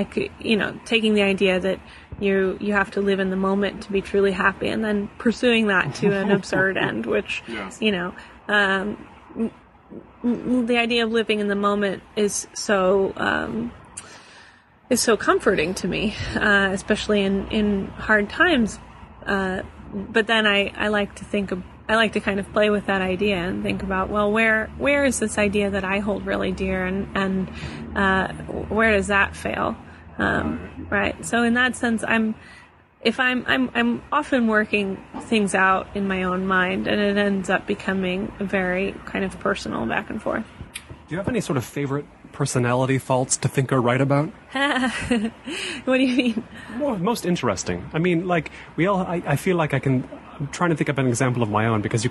taking the idea that you have to live in the moment to be truly happy, and then pursuing that to an absurd end, which, yes. The idea of living in the moment is so comforting to me, especially in hard times. But then I like to kind of play with that idea and think about, well, where is this idea that I hold really dear, and where does that fail? Right. So in that sense, I'm often working things out in my own mind, and it ends up becoming very kind of personal back and forth. Do you have any sort of favorite personality faults to think or write about? What do you mean? Well, most interesting. I mean, I feel like I'm trying to think of an example of my own, because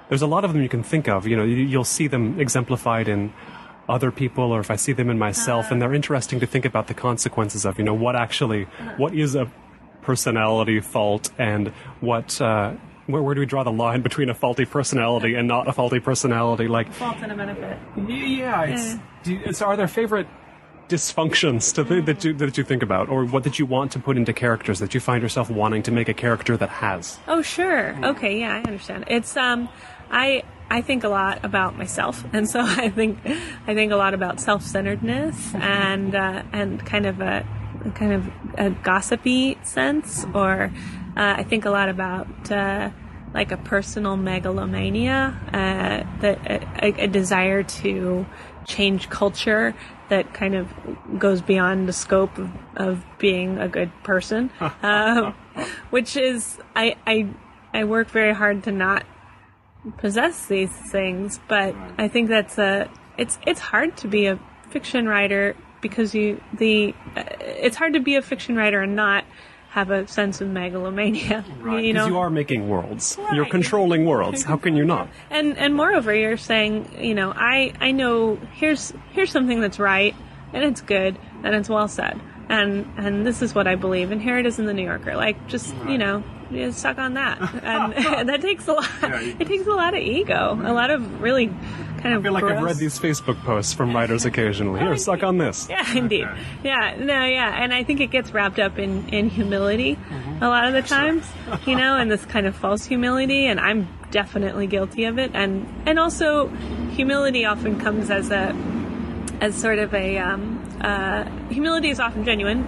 there's a lot of them you can think of. You'll see them exemplified in other people, or if I see them in myself, and they're interesting to think about the consequences of, what is a personality fault, and where do we draw the line between a faulty personality and not a faulty personality? A fault and a benefit. So are there favorite dysfunctions that you think about, or what that you want to put into characters that you find yourself wanting to make a character that has? Oh, sure. Okay, yeah, I understand. It's I think a lot about myself, and so I think a lot about self-centeredness and kind of a gossipy sense, or I think a lot about a personal megalomania, a desire to change culture that kind of goes beyond the scope of being a good person, which is I work very hard to not possess these things, but I think that's it's hard to be a fiction writer, because it's hard to be a fiction writer and not have a sense of megalomania. Right, because you are making worlds. Right. You're controlling worlds. How can you not? And moreover, you're saying, I know here's something that's right, and it's good, and it's well said, and this is what I believe, and here it is in the New Yorker. You suck on that, and that takes a lot. It takes a lot of ego, a lot of really kind of. I feel like I've read these Facebook posts from writers occasionally. Here, suck on this. Yeah, indeed. And I think it gets wrapped up in humility a lot of the times, and this kind of false humility, and I'm definitely guilty of it, and also humility often comes as sort of a humility is often genuine,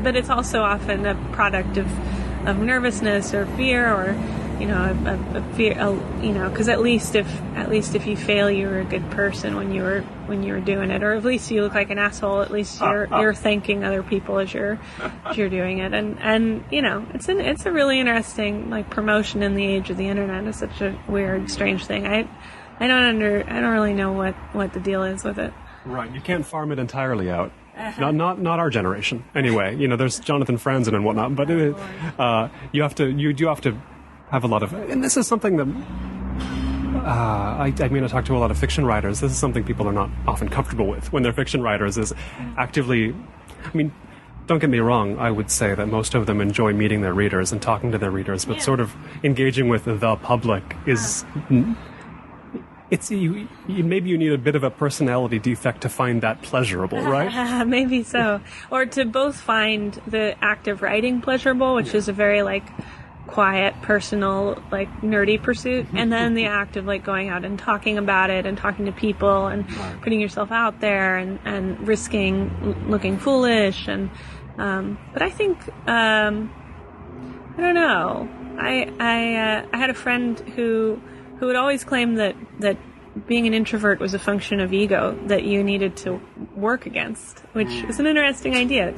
but it's also often a product of nervousness or fear, or a fear, because at least if you fail, you were a good person when you were doing it, or at least you look like an asshole. At least you're thanking other people as you're doing it, and it's a really interesting promotion in the age of the internet. Is such a weird, strange thing. I don't really know what the deal is with it. Right, you can't farm it entirely out. Not our generation. Anyway, there's Jonathan Franzen and whatnot, but you do have to have a lot of, and this is something that I talk to a lot of fiction writers. This is something people are not often comfortable with when they're fiction writers, is actively, don't get me wrong, I would say that most of them enjoy meeting their readers and talking to their readers, but sort of engaging with the public is... maybe you need a bit of a personality defect to find that pleasurable, right? Maybe so. Or to both find the act of writing pleasurable, which is a very quiet, personal, like nerdy pursuit, and then the act of like going out and talking about it and talking to people and putting yourself out there and risking looking foolish. And but I think I don't know. I had a friend who would always claim that being an introvert was a function of ego that you needed to work against, which is an interesting idea.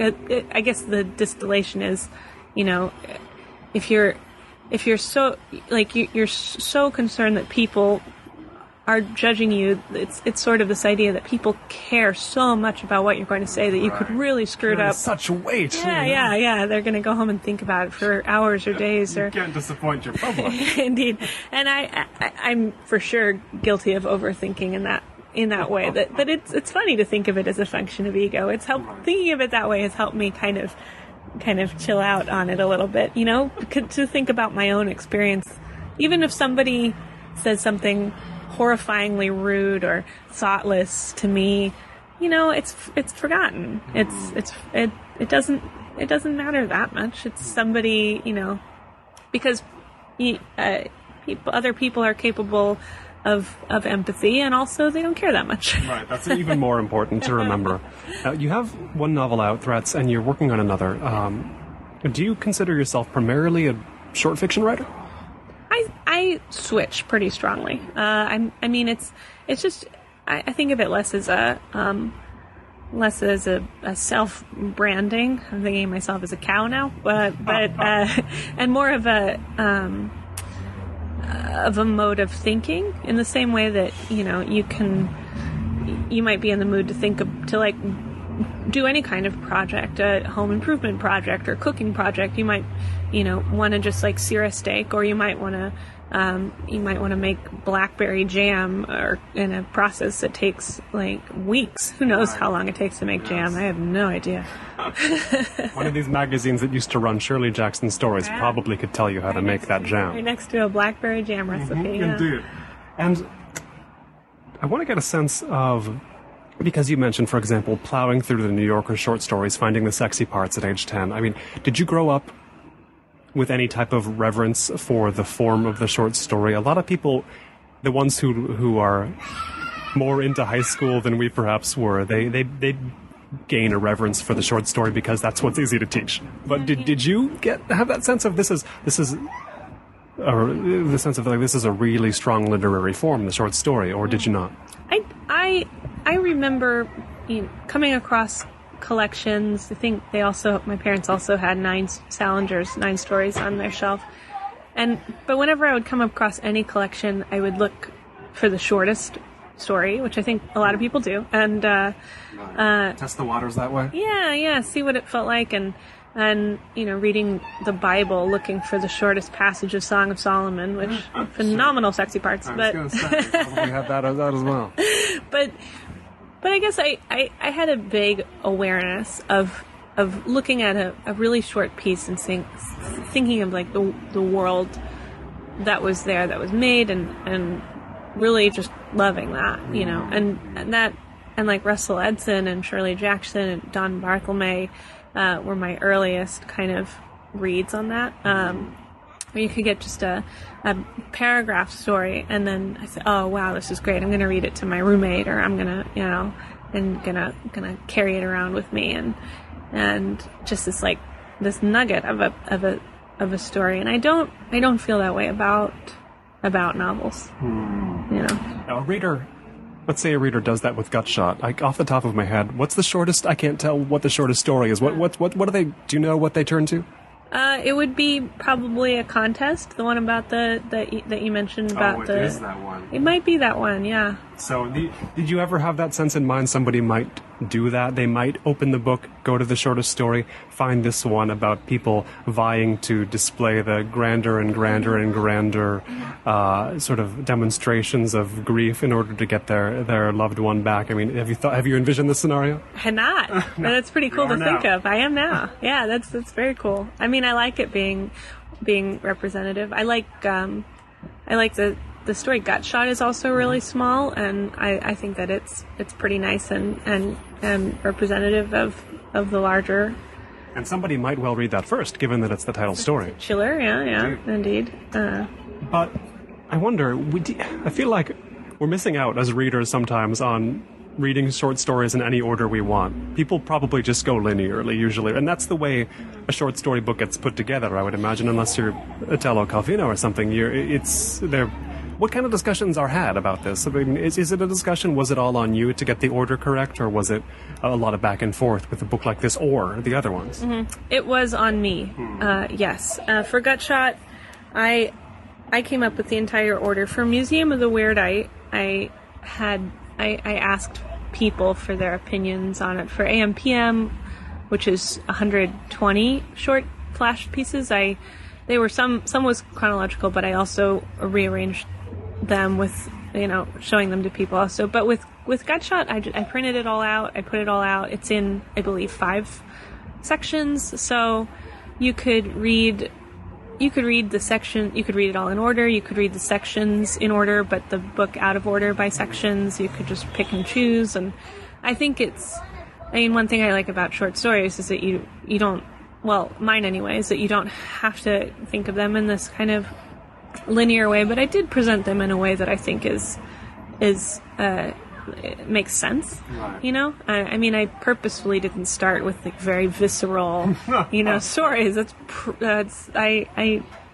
I guess the distillation is, you know, if you're so like you're so concerned that people are judging you, it's sort of this idea that people care so much about what you're going to say that you could really screw it up. Such weight. Yeah. They're going to go home and think about it for hours or days. You can't disappoint your public. Indeed. And I'm for sure guilty of overthinking in that way. That it's funny to think of it as a function of ego. Thinking of it that way has helped me kind of chill out on it a little bit, you know, to think about my own experience. Even if somebody says something horrifyingly rude or thoughtless to me, you know, it's forgotten. It doesn't matter that much. It's somebody, you know, because other people are capable of empathy, and also they don't care that much. Right, that's even more important to remember. You have one novel out, Threats, and you're working on another. Do you consider yourself primarily a short fiction writer? I switch pretty strongly. I mean, it's just I think of it less as a self branding. I'm thinking of myself as a cow now, but and more of a mode of thinking, in the same way that, you know, you might be in the mood to like do any kind of project, a home improvement project or cooking project. You might, you know, want to just like sear a steak, or you might want to make blackberry jam, or in a process that takes like weeks. Who knows how long it takes to make jam? I have no idea. One of these magazines that used to run Shirley Jackson stories probably could tell you how to make that jam. Right next to a blackberry jam recipe. Indeed. And I want to get a sense of, because you mentioned, for example, plowing through the New Yorker short stories, finding the sexy parts at age 10. I mean, did you grow up with any type of reverence for the form of the short story? A lot of people, the ones who are more into high school than we perhaps were, they gain a reverence for the short story because that's what's easy to teach. But did you have that sense of this is the sense of like this is a really strong literary form, the short story, or did you not? I remember, you know, coming across collections. I think my parents also had 9 Salinger's 9 stories on their shelf. But whenever I would come across any collection, I would look for the shortest story, which I think a lot of people do. And test the waters that way? Yeah, see what it felt like, and you know, reading the Bible, looking for the shortest passage of Song of Solomon, which phenomenal sexy parts. I was going to say, probably have that as well. But I guess I had a vague awareness of looking at a really short piece and thinking of like the world that was there, that was made, and really just loving that, you know, and like Russell Edson and Shirley Jackson and Don Barthelme were my earliest kind of reads on that. Where you could get just a paragraph story, and then I said, oh wow, this is great, I'm going to read it to my roommate, or I'm going to, you know, and gonna carry it around with me, and just this nugget of a story. And I don't feel that way about novels. You know. Now, let's say a reader does that with Gutshot. Like, off the top of my head, what's the shortest? I can't tell what the shortest story is. What do they? Do you know what they turn to? It would be probably a contest, the one about that you mentioned about it is that one. It might be that one, yeah. So, did you ever have that sense in mind? Somebody might do that. They might open the book, go to the shortest story, find this one about people vying to display the grander and grander and grander sort of demonstrations of grief in order to get their loved one back. I mean, have you envisioned this scenario? I had not. But that's pretty cool to think of. I am now. Yeah, that's very cool. I mean, I like it being representative. I like the story Gutshot is also really small, and I think that it's pretty nice and representative of the larger And somebody might well read that first, given that it's the title story. Chiller, yeah, indeed. But I wonder, I feel like we're missing out as readers sometimes on reading short stories in any order we want. People probably just go linearly, usually, and that's the way a short story book gets put together, I would imagine, unless you're Italo Calvino or something. What kind of discussions are had about this? I mean, is it a discussion? Was it all on you to get the order correct, or was it a lot of back and forth with a book like this or the other ones? Mm-hmm. It was on me, yes. For Gutshot, I came up with the entire order. For Museum of the Weird, I asked people for their opinions on it. For AM/PM, which is 120 short flash pieces, they were some was chronological, but I also rearranged them with, showing them to people also. But with Gutshot, I printed it all out. I put it all out. It's in, I believe, 5 sections. So you could read the section, you could read it all in order, you could read the sections in order, but the book out of order by sections. You could just pick and choose. And I think one thing I like about short stories is that you don't, well, mine anyway, is that you don't have to think of them in this kind of linear way, but I did present them in a way that I think it makes sense. Right. I mean, I purposefully didn't start with like very visceral, stories. Because I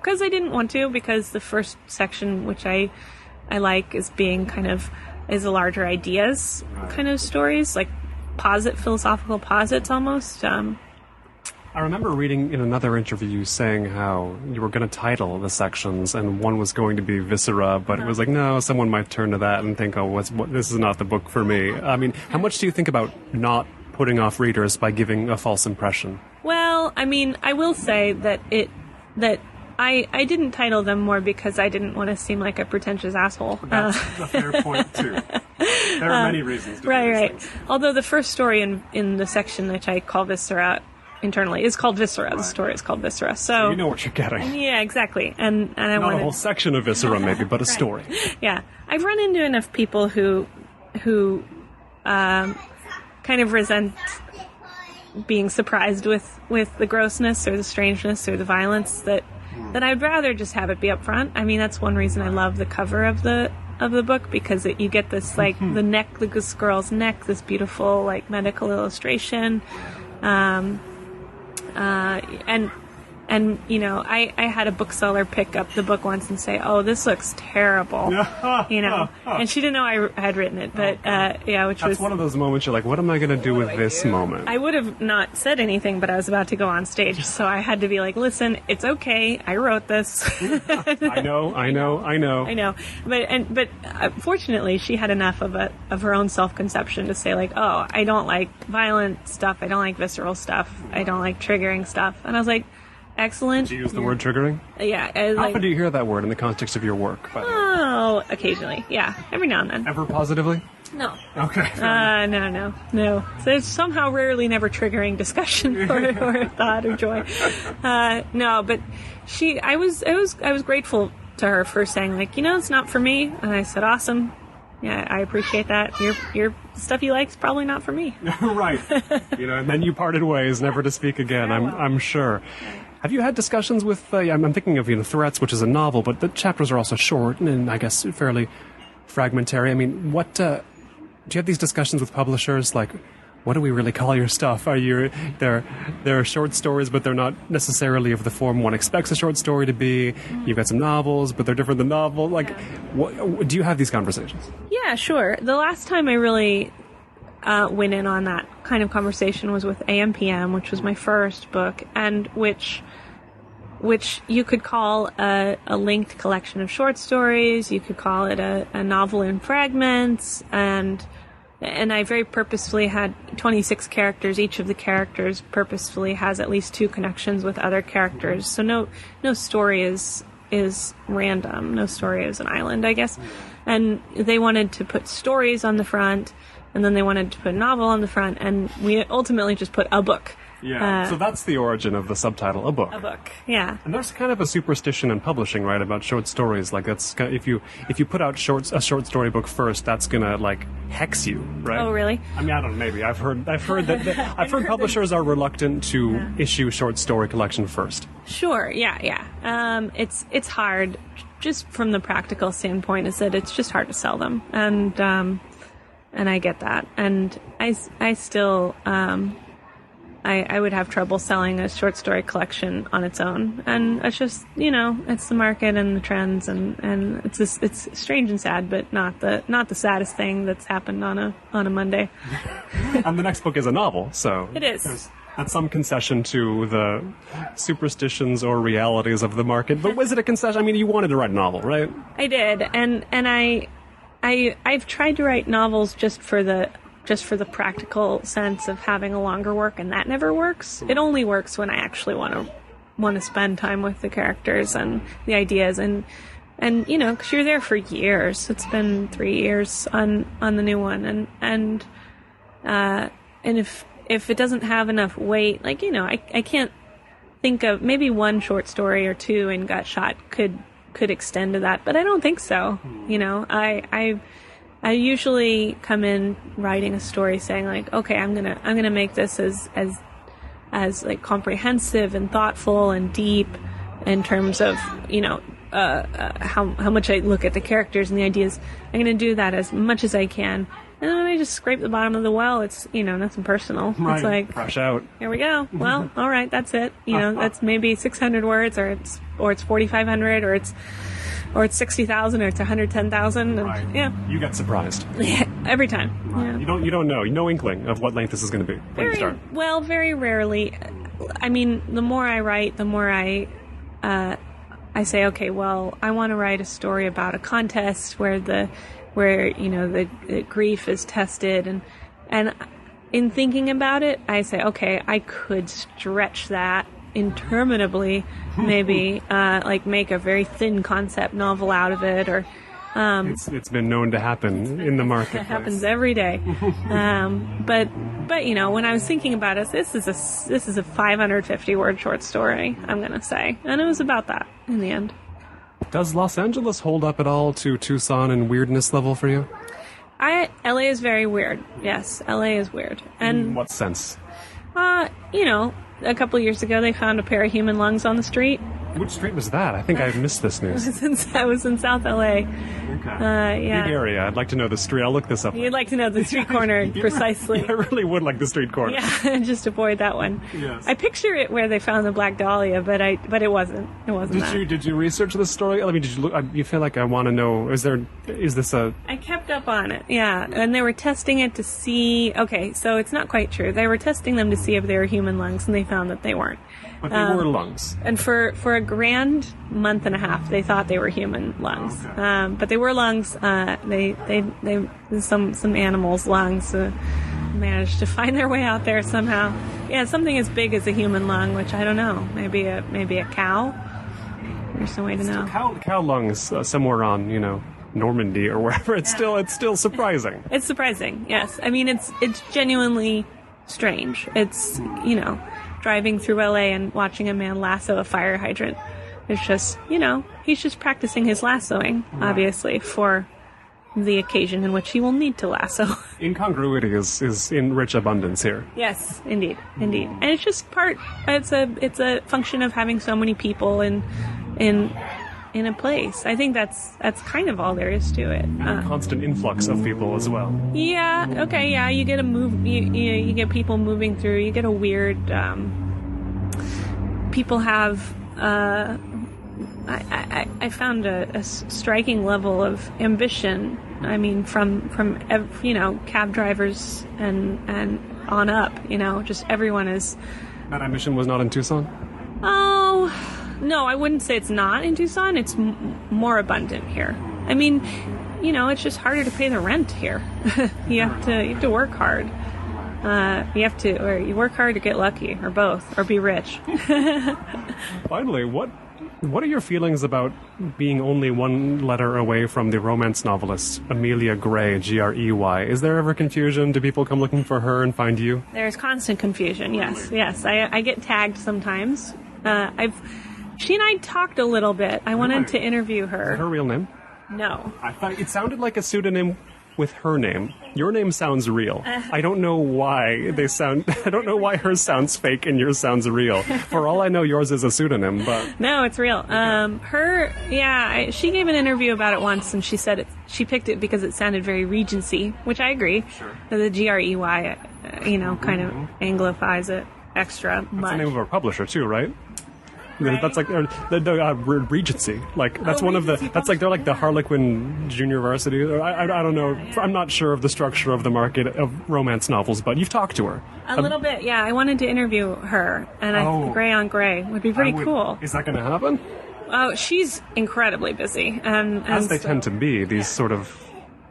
didn't want to, because the first section, which I like, is being is a larger ideas kind of stories, like philosophical posits almost. I remember reading in another interview you saying how you were going to title the sections, and one was going to be Viscera, but it was like, no, someone might turn to that and think, this is not the book for me. I mean, how much do you think about not putting off readers by giving a false impression? Well, I mean, I will say that I didn't title them more because I didn't want to seem like a pretentious asshole. That's a fair point, too. There are many reasons to do right. things. Although the first story in the section which I call Viscera internally is called Viscera. Right. The story is called Viscera. So you know what you're getting. Yeah, exactly. And I not wanted a whole section of Viscera, maybe, but a story. Yeah, I've run into enough people who kind of resent being surprised with the grossness or the strangeness or the violence that I'd rather just have it be up front. I mean, that's one reason I love the cover of the book, because you get this like the neck, this girl's neck, this beautiful like medical illustration. And I had a bookseller pick up the book once and say, "Oh, this looks terrible," and she didn't know I had written it, but that's one of those moments you're like, "What am I going to do with this moment?" I would have not said anything, but I was about to go on stage, so I had to be like, "Listen, it's okay. I wrote this." I know. But fortunately, she had enough of her own self-conception to say like, "Oh, I don't like violent stuff. I don't like visceral stuff. I don't like triggering stuff," and I was like, excellent. Did you use the word triggering? Yeah. How often do you hear that word in the context of your work? Oh, occasionally. Yeah. Every now and then. Ever positively? No. Okay. No. So it's somehow rarely never triggering discussion or thought or joy. No, but I was grateful to her for saying like, it's not for me. And I said, awesome. Yeah, I appreciate that. Your stuff you like is probably not for me. Right. And then you parted ways, never to speak again. I'm sure. Have you had discussions with? I'm thinking of Threats, which is a novel, but the chapters are also short and I guess fairly fragmentary. I mean, what do you have these discussions with publishers? Like, what do we really call your stuff? They're short stories, but they're not necessarily of the form one expects a short story to be. You've got some novels, but they're different than novels. Like, do you have these conversations? Yeah, sure. The last time I really went in on that kind of conversation was with AM/PM, which was my first book, and which you could call a linked collection of short stories. You could call it a novel in fragments, and I very purposefully had 26 characters. Each of the characters purposefully has at least 2 connections with other characters. So no story is random. No story is an island, I guess. And they wanted to put stories on the front, and then they wanted to put a novel on the front, and we ultimately just put a book Yeah. So that's the origin of the subtitle, a book. A book, yeah. And there's kind of a superstition in publishing, right, about short stories. Like that's if you put out a short story book first, that's gonna like hex you, right? Oh, really? I mean, I don't know. Maybe I've heard that I've heard publishers are reluctant to issue short story collection first. Sure. Yeah. It's hard, just from the practical standpoint, is that it's just hard to sell them, and I get that, and I still. I would have trouble selling a short story collection on its own, and it's just, it's the market and the trends, and it's strange and sad, but not the saddest thing that's happened on a Monday. And the next book is a novel, so it is. That's some concession to the superstitions or realities of the market. But was it a concession? I mean, you wanted to write a novel, right? I did, and I've tried to write novels just for the practical sense of having a longer work, and that never works. It only works when I actually want to spend time with the characters and the ideas, and because you're there for years. It's been 3 years on the new one, and if it doesn't have enough weight, I can't think of, maybe one short story or two in Gutshot could extend to that, but I don't think so. I usually come in writing a story saying like, okay, I'm gonna make this as like comprehensive and thoughtful and deep in terms of how much I look at the characters and the ideas. I'm gonna do that as much as I can, and then I just scrape the bottom of the well. It's nothing personal. Right. It's like, fresh out. Here we go. Well, all right, that's it. That's maybe 600 words, or it's 4,500, or it's 60,000, or it's 110,000. Right. Yeah. You get surprised. Yeah, every time. Right. Yeah. You don't know. No inkling of what length this is going to be when you start. Well, very rarely. I mean, the more I write, the more I say, okay, well, I want to write a story about a contest where the grief is tested, and in thinking about it, I say, okay, I could stretch that interminably, maybe make a very thin concept novel out of it, or it's been known to happen in the market. It happens every day. But when I was thinking about it, this is a 550 word short story, I'm gonna say, and it was about that in the end. Does Los Angeles hold up at all to Tucson in weirdness level for you? LA is very weird. Yes, LA is weird. And in what sense? A couple of years ago, they found a pair of human lungs on the street. Which street was that? I think I missed this news. I was in South LA. Okay. Yeah. Big area. I'd like to know the street. I'll look this up. You'd like to know the street corner precisely. I really would like the street corner. Yeah, just avoid that one. Yes. I picture it where they found the Black Dahlia, but it wasn't. It wasn't. Did you research this story? I mean, did you look? You feel like I want to know. Is this a? I kept up on it. Yeah, and they were testing it to see. Okay, so it's not quite true. They were testing them to see if they were human lungs, and they found that they weren't. But they were lungs. And for a grand month and a half, they thought they were human lungs. Okay. But they were lungs. They some animals' lungs managed to find their way out there somehow. Yeah, something as big as a human lung, which I don't know. Maybe a cow. There's no way to know. Cow lungs somewhere on Normandy or wherever. It's still surprising. It's surprising. Yes, I mean it's genuinely strange. It's driving through LA and watching a man lasso a fire hydrant. It's just, he's just practicing his lassoing, obviously, for the occasion in which he will need to lasso. Incongruity is in rich abundance here. Yes, indeed. And it's just it's a function of having so many people in a place. I think that's kind of all there is to it. And a constant influx of people as well. Yeah. Okay. Yeah. You get you get people moving through. You get a weird. People have. I found a striking level of ambition. I mean, from cab drivers and on up. Just everyone is. That ambition was not in Tucson? Oh. No, I wouldn't say it's not in Tucson. It's more abundant here. I mean, it's just harder to pay the rent here. you have to work hard. Or you work hard to get lucky, or both, or be rich. Finally, what What are your feelings about being only one letter away from the romance novelist Amelia Gray, Grey? Is there ever confusion? Do people come looking for her and find you? There's constant confusion. Yes. I get tagged sometimes. She and I talked a little bit. I wanted to interview her. Is that her real name? No. I thought it sounded like a pseudonym with her name. Your name sounds real. I don't know why I don't know why hers sounds fake and yours sounds real. For all I know, yours is a pseudonym, but... No, it's real. She gave an interview about it once, and she said she picked it because it sounded very Regency, which I agree. Sure. The Grey, kind of anglifies it extra much. That's the name of our publisher, too, right? Right. That's like the Regency. Like that's one Regency of the. That's like they're like the Harlequin Junior Varsity. I don't know. Yeah. I'm not sure of the structure of the market of romance novels, but you've talked to her a little bit. Yeah, I wanted to interview her, and Grey on Grey would be pretty cool. Is that going to happen? Oh, she's incredibly busy, and as they tend to be. These sort of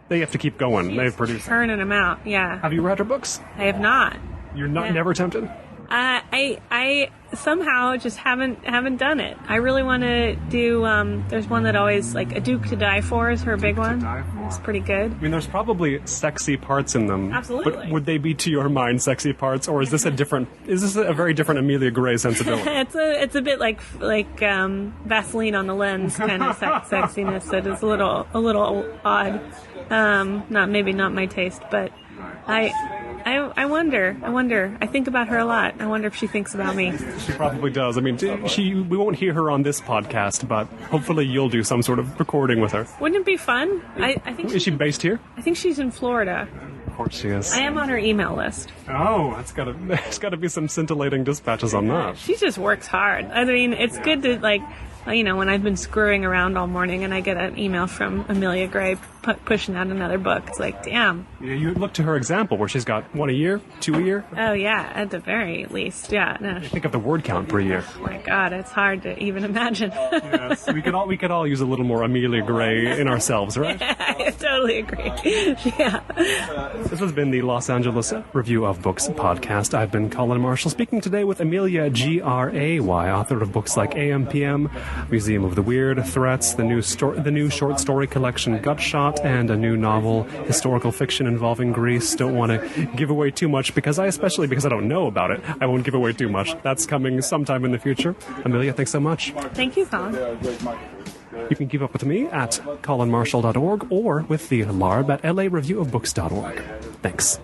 they have to keep going. They produce turning them out. Yeah. Have you read her books? I have not. You're not never tempted? I somehow just haven't done it. I really want to do. There's one that always like A Duke to Die For is her big one. It's pretty good. I mean, there's probably sexy parts in them. Absolutely. But would they be to your mind sexy parts, or is this a different? Is this a very different Amelia Gray sensibility? It's a bit like Vaseline on the lens kind of sexiness. That is a little odd. Not my taste, but I wonder. I think about her a lot. I wonder if she thinks about me. She probably does. I mean, we won't hear her on this podcast, but hopefully you'll do some sort of recording with her. Wouldn't it be fun? I think. Is she based here? I think she's in Florida. Of course she is. I am on her email list. Oh, there's got to be some scintillating dispatches on that. She just works hard. I mean, it's good to when I've been screwing around all morning and I get an email from Amelia Gray pushing out another book, it's like, damn. Yeah, you look to her example where she's got 1 a year, 2 a year. Oh yeah, at the very least, yeah. No. Think of the word count per year. Oh my God, it's hard to even imagine. Yes, we could all use a little more Amelia Gray in ourselves, right? Yeah, I totally agree. Yeah. This has been the Los Angeles Review of Books podcast. I've been Colin Marshall, speaking today with Amelia Gray, author of books like AM/PM, Museum of the Weird, Threats, the new short story collection Gutshot, and a new novel, historical fiction involving Greece. Don't want to give away too much because I don't know about it. I won't give away too much. That's coming sometime in the future. Amelia, thanks so much. Thank you, Colin. You can keep up with me at colinmarshall.org or with the LARB at lareviewofbooks.org. Thanks.